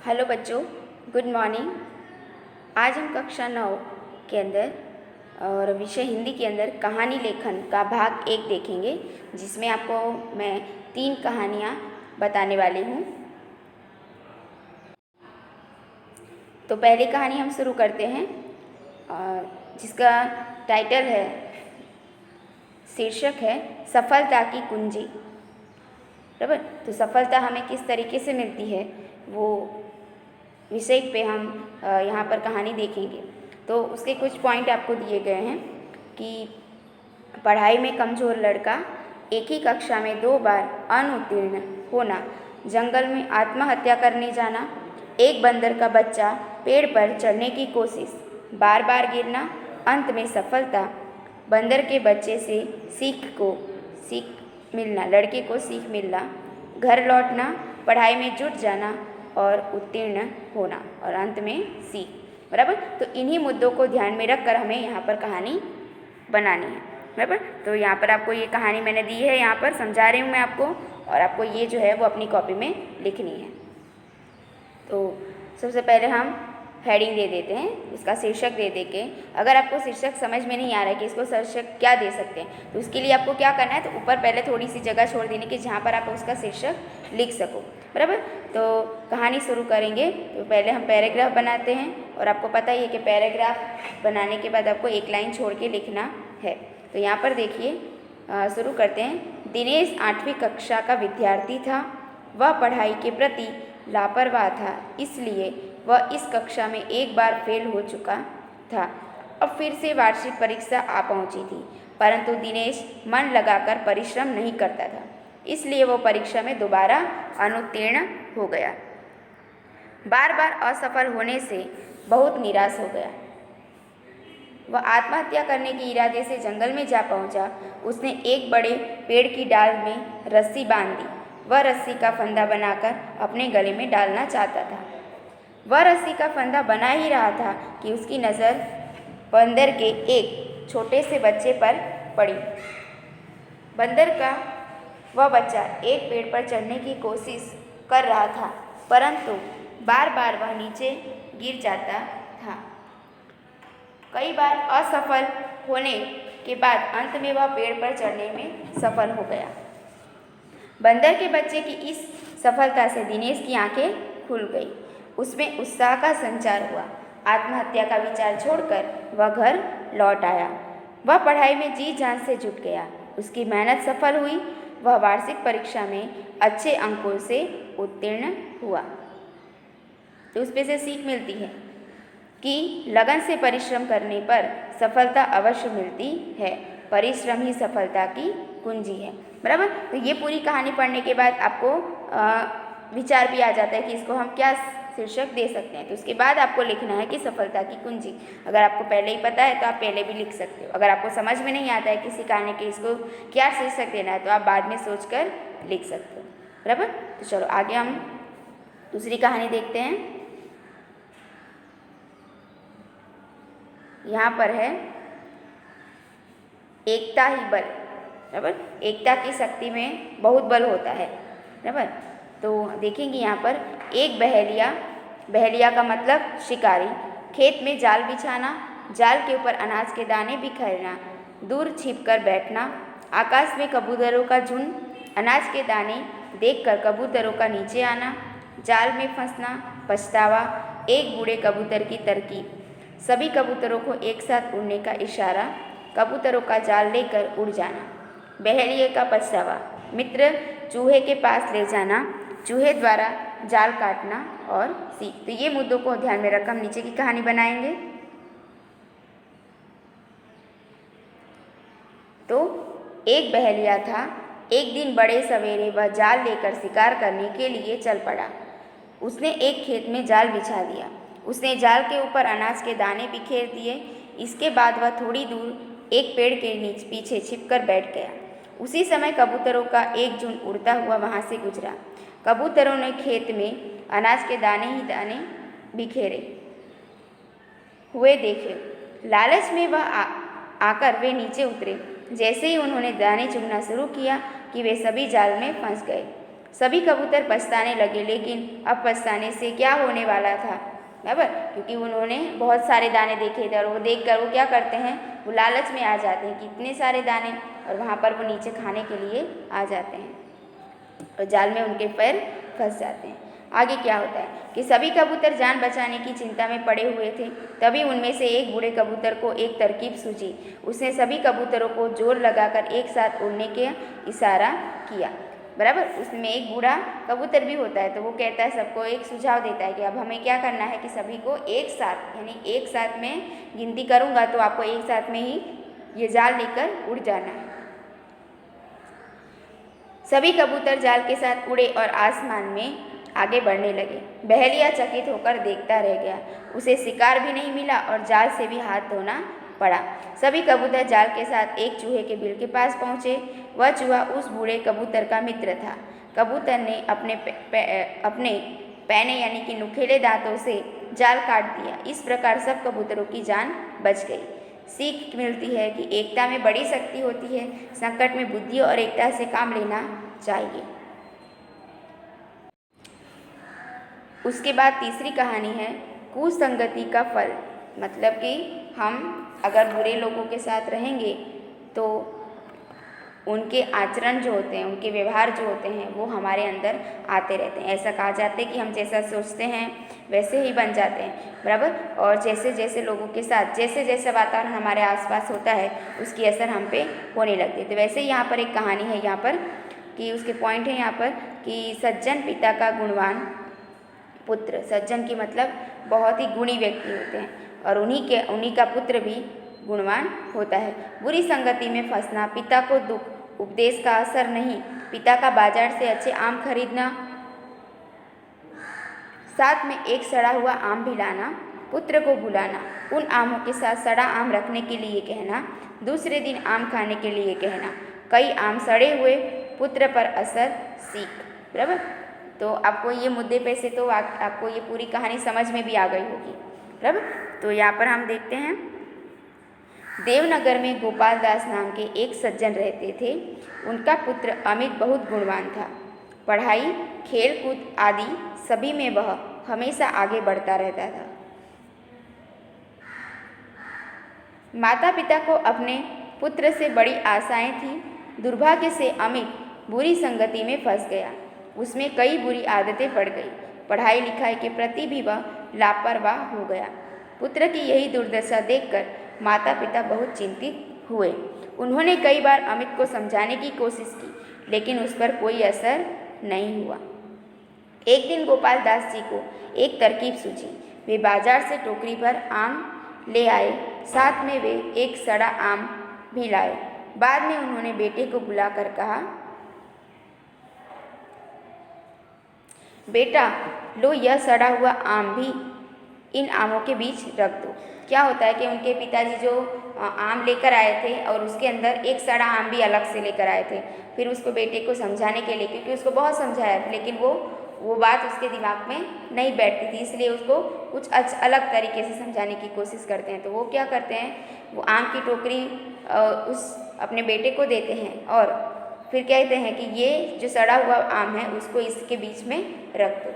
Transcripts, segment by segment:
Hello बच्चों, good morning. आज हम कक्षा 9 के अंदर और विषय हिंदी के अंदर कहानी लेखन का भाग 1 देखेंगे, जिसमें आपको मैं 3 कहानियाँ बताने वाली हूँ। तो पहली कहानी हम शुरू करते हैं, जिसका टाइटल है, शीर्षक है सफलता की कुंजी। बराबर। तो सफलता हमें किस तरीके से मिलती है, वो विषय पे हम यहाँ पर कहानी देखेंगे। तो उसके कुछ पॉइंट आपको दिए गए हैं कि पढ़ाई में कमज़ोर लड़का, एक ही कक्षा में 2 बार अनुत्तीर्ण होना, जंगल में आत्महत्या करने जाना, एक बंदर का बच्चा पेड़ पर चढ़ने की कोशिश, बार बार गिरना, अंत में सफलता, बंदर के बच्चे से सीख मिलना, लड़के को सीख मिलना, घर लौटना, पढ़ाई में जुट जाना और उत्तीर्ण होना और अंत में सीख। बराबर। तो इन्हीं मुद्दों को ध्यान में रखकर हमें यहाँ पर कहानी बनानी है। बराबर। तो यहाँ पर आपको ये कहानी मैंने दी है, यहाँ पर समझा रही हूँ मैं आपको, और आपको ये जो है वो अपनी कॉपी में लिखनी है। तो सबसे पहले हम हेडिंग दे देते हैं, इसका शीर्षक दे के, अगर आपको शीर्षक समझ में नहीं आ रहा है कि इसको शीर्षक क्या दे सकते हैं, तो उसके लिए आपको क्या करना है, तो ऊपर पहले थोड़ी सी जगह छोड़ देनी कि जहाँ पर आप उसका शीर्षक लिख सको। बराबर। तो कहानी शुरू करेंगे। तो पहले हम पैराग्राफ बनाते हैं, और आपको पता ही है कि पैराग्राफ बनाने के बाद आपको एक लाइन छोड़ के लिखना है। तो यहाँ पर देखिए, शुरू करते हैं। दिनेश 8वीं कक्षा का विद्यार्थी था। वह पढ़ाई के प्रति लापरवाह था, इसलिए वह इस कक्षा में एक बार फेल हो चुका था। अब फिर से वार्षिक परीक्षा आ पहुंची थी, परंतु दिनेश मन लगाकर परिश्रम नहीं करता था, इसलिए वो परीक्षा में दोबारा अनुत्तीर्ण हो गया। बार बार असफल होने से बहुत निराश हो गया। वह आत्महत्या करने के इरादे से जंगल में जा पहुंचा। उसने एक बड़े पेड़ की डाल में रस्सी बांध दी। वह रस्सी का फंदा बनाकर अपने गले में डालना चाहता था। वह रस्सी का फंदा बना ही रहा था कि उसकी नज़र बंदर के एक छोटे से बच्चे पर पड़ी। बंदर का वह बच्चा एक पेड़ पर चढ़ने की कोशिश कर रहा था, परंतु बार बार वह नीचे गिर जाता था। कई बार असफल होने के बाद अंत में वह पेड़ पर चढ़ने में सफल हो गया। बंदर के बच्चे की इस सफलता से दिनेश की आंखें खुल गई। उसमें उत्साह का संचार हुआ। आत्महत्या का विचार छोड़कर वह घर लौट आया। वह पढ़ाई में जी जान से जुट गया। उसकी मेहनत सफल हुई। वह वार्षिक परीक्षा में अच्छे अंकों से उत्तीर्ण हुआ। तो उसमें से सीख मिलती है कि लगन से परिश्रम करने पर सफलता अवश्य मिलती है। परिश्रम ही सफलता की कुंजी है। बराबर। तो ये पूरी कहानी पढ़ने के बाद आपको विचार भी आ जाता है कि इसको हम क्या शीर्षक दे सकते हैं। तो उसके बाद आपको लिखना है कि सफलता की कुंजी। अगर आपको पहले ही पता है तो आप पहले भी लिख सकते हो। अगर आपको समझ में नहीं आता है किसी कहानी के इसको क्या शीर्षक देना है, तो आप बाद में सोचकर लिख सकते हो। बराबर। तो चलो आगे हम दूसरी कहानी देखते हैं। यहाँ पर है एकता ही बल। बराबर। एकता की शक्ति में बहुत बल होता है। बराबर। तो देखेंगे यहाँ पर एक बहेलिया का मतलब शिकारी, खेत में जाल बिछाना, जाल के ऊपर अनाज के दाने बिखेरना, दूर छिपकर बैठना, आकाश में कबूतरों का झुंड, अनाज के दाने देखकर कबूतरों का नीचे आना, जाल में फंसना, पछतावा, एक बूढ़े कबूतर की तरकीब, सभी कबूतरों को एक साथ उड़ने का इशारा, कबूतरों का जाल लेकर उड़ जाना, बहेलिए का पछतावा, मित्र चूहे के पास ले जाना, चूहे द्वारा जाल काटना और सीख। तो ये मुद्दों को ध्यान में रखकर हम नीचे की कहानी बनाएंगे। तो एक बहेलिया था। एक दिन बड़े सवेरे वह जाल लेकर शिकार करने के लिए चल पड़ा। उसने एक खेत में जाल बिछा दिया। उसने जाल के ऊपर अनाज के दाने बिखेर दिए। इसके बाद वह थोड़ी दूर एक पेड़ के नीचे पीछे छिपकर बैठ गया। उसी समय कबूतरों का एक झुंड उड़ता हुआ वहाँ से गुजरा। कबूतरों ने खेत में अनाज के दाने ही दाने बिखेरे हुए देखे। लालच में वह आकर वे नीचे उतरे। जैसे ही उन्होंने दाने चुगना शुरू किया कि वे सभी जाल में फंस गए। सभी कबूतर पछताने लगे, लेकिन अब पछताने से क्या होने वाला था, बराबर, क्योंकि उन्होंने बहुत सारे दाने देखे थे और वो देखकर वो क्या करते हैं, वो लालच में आ जाते हैं कि इतने सारे दाने, और वहाँ पर वो नीचे खाने के लिए आ जाते हैं और जाल में उनके पैर फंस जाते हैं। आगे क्या होता है कि सभी कबूतर जान बचाने की चिंता में पड़े हुए थे। तभी उनमें से एक बूढ़े कबूतर को एक तरकीब सूझी। उसने सभी कबूतरों को जोर लगाकर एक साथ उड़ने के इशारा किया, बराबर। उसमें एक बूढ़ा कबूतर भी होता है, तो वो कहता है, सबको एक सुझाव देता है कि अब हमें क्या करना है कि सभी को एक साथ, यानी एक साथ में गिनती करूँगा तो आपको एक साथ में ही ये जाल लेकर उड़ जाना है। सभी कबूतर जाल के साथ उड़े और आसमान में आगे बढ़ने लगे। बहेलिया चकित होकर देखता रह गया। उसे शिकार भी नहीं मिला और जाल से भी हाथ धोना पड़ा। सभी कबूतर जाल के साथ एक चूहे के बिल के पास पहुँचे। वह चूहा उस बूढ़े कबूतर का मित्र था। कबूतर ने अपने पैने यानी कि नुकीले दांतों से जाल काट दिया। इस प्रकार सब कबूतरों की जान बच गई। सीख मिलती है कि एकता में बड़ी शक्ति होती है। संकट में बुद्धि और एकता से काम लेना चाहिए। उसके बाद तीसरी कहानी है कुसंगति का फल। मतलब कि हम अगर बुरे लोगों के साथ रहेंगे तो उनके आचरण जो होते हैं, उनके व्यवहार जो होते हैं, वो हमारे अंदर आते रहते हैं। ऐसा कहा जाता है कि हम जैसा सोचते हैं वैसे ही बन जाते हैं, बराबर। और जैसे जैसे लोगों के साथ जैसे जैसा वातावरण हमारे आसपास होता है उसकी असर हम पे होने लगती है। तो वैसे ही यहाँ पर एक कहानी है यहाँ पर कि उसके पॉइंट है यहाँ पर कि सज्जन पिता का गुणवान पुत्र। सज्जन की मतलब बहुत ही गुणी व्यक्ति होते हैं और उन्हीं का पुत्र भी गुणवान होता है। बुरी संगति में फंसना, पिता को दुख, उपदेश का असर नहीं, पिता का बाजार से अच्छे आम खरीदना, साथ में एक सड़ा हुआ आम भी लाना, पुत्र को बुलाना, उन आमों के साथ सड़ा आम रखने के लिए कहना, दूसरे दिन आम खाने के लिए कहना, कई आम सड़े हुए, पुत्र पर असर सीख, बराबर। तो आपको ये मुद्दे पे से तो आपको ये पूरी कहानी समझ में भी आ गई होगी, बराबर। तो यहाँ पर हम देखते हैं देवनगर में गोपाल दास नाम के एक सज्जन रहते थे। उनका पुत्र अमित बहुत गुणवान था। पढ़ाई, खेलकूद आदि सभी में वह हमेशा आगे बढ़ता रहता था। माता पिता को अपने पुत्र से बड़ी आशाएं थी। दुर्भाग्य से अमित बुरी संगति में फंस गया। उसमें कई बुरी आदतें पड़ गई। पढ़ाई लिखाई के प्रति भी वह लापरवाह हो गया। पुत्र की यही दुर्दशा देखकर माता पिता बहुत चिंतित हुए। उन्होंने कई बार अमित को समझाने की कोशिश की, लेकिन उस पर कोई असर नहीं हुआ। एक दिन गोपाल दास जी को एक तरकीब सूझी। वे बाजार से टोकरी भर आम ले आए, साथ में वे एक सड़ा आम भी लाए। बाद में उन्होंने बेटे को बुलाकर कहा, बेटा लो, यह सड़ा हुआ आम भी इन आमों के बीच रख दो। क्या होता है कि उनके पिताजी जो आम लेकर आए थे और उसके अंदर एक सड़ा आम भी अलग से लेकर आए थे। फिर उसको बेटे को समझाने के लिए, क्योंकि उसको बहुत समझाया था लेकिन वो बात उसके दिमाग में नहीं बैठती थी, इसलिए उसको कुछ अलग तरीके से समझाने की कोशिश करते हैं। तो वो क्या करते हैं, वो आम की टोकरी उस अपने बेटे को देते हैं और फिर कहते हैं कि ये जो सड़ा हुआ आम है उसको इसके बीच में रख दो,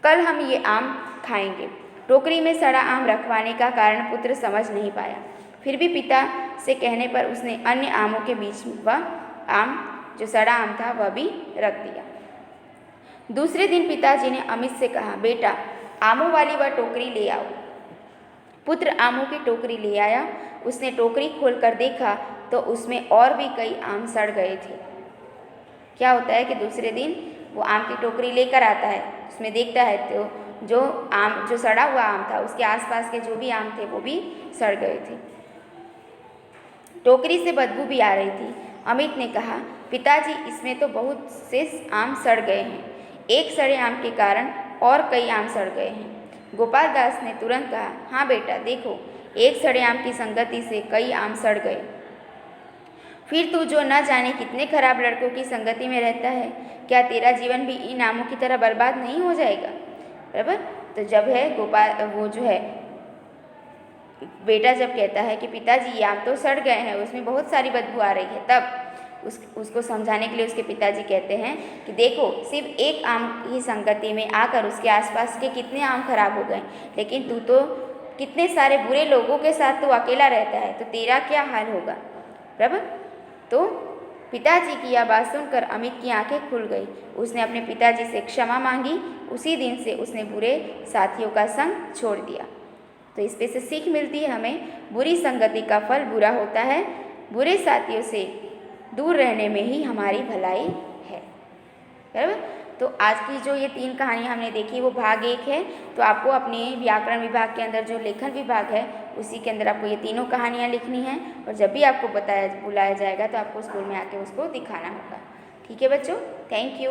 कल हम ये आम खाएंगे। टोकरी में सड़ा आम रखवाने का कारण पुत्र समझ नहीं पाया। फिर भी पिता से कहने पर उसने अन्य आमों के बीच वह आम जो सड़ा आम था वह भी रख दिया। दूसरे दिन पिताजी ने अमित से कहा, बेटा आमों वाली वह टोकरी ले आओ। पुत्र आमों की टोकरी ले आया। उसने टोकरी खोलकर देखा तो उसमें और भी कई आम सड़ गए थे। क्या होता है कि दूसरे दिन वो आम की टोकरी लेकर आता है, उसमें देखता है तो जो सड़ा हुआ आम था उसके आसपास के जो भी आम थे वो भी सड़ गए थे। टोकरी से बदबू भी आ रही थी। अमित ने कहा, पिताजी इसमें तो बहुत से आम सड़ गए हैं। एक सड़े आम के कारण और कई आम सड़ गए हैं। गोपाल दास ने तुरंत कहा, हाँ बेटा देखो, एक सड़े आम की संगति से कई आम सड़ गए। फिर तू जो न जाने कितने खराब लड़कों की संगति में रहता है, क्या तेरा जीवन भी इन आमों की तरह बर्बाद नहीं हो जाएगा, बराबर। तो जब है गोपाल वो जो है बेटा जब कहता है कि पिताजी ये आम तो सड़ गए हैं, उसमें बहुत सारी बदबू आ रही है, तब उसको समझाने के लिए उसके पिताजी कहते हैं कि देखो, सिर्फ एक आम की संगति में आकर उसके आसपास के कितने आम खराब हो गए, लेकिन तू तो कितने सारे बुरे लोगों के साथ तो अकेला रहता है, तो तेरा क्या हाल होगा। बराबर। तो पिताजी की यह बात सुनकर अमित की आंखें खुल गई। उसने अपने पिताजी से क्षमा मांगी। उसी दिन से उसने बुरे साथियों का संग छोड़ दिया। तो इस पे से सीख मिलती है हमें, बुरी संगति का फल बुरा होता है। बुरे साथियों से दूर रहने में ही हमारी भलाई है। बराबर। तो आज की जो ये 3 कहानियाँ हमने देखी वो भाग 1 है। तो आपको अपने व्याकरण विभाग के अंदर जो लेखन विभाग है उसी के अंदर आपको ये तीनों कहानियाँ लिखनी हैं, और जब भी आपको बुलाया जाएगा तो आपको स्कूल में आके उसको दिखाना होगा। ठीक है बच्चों, थैंक यू।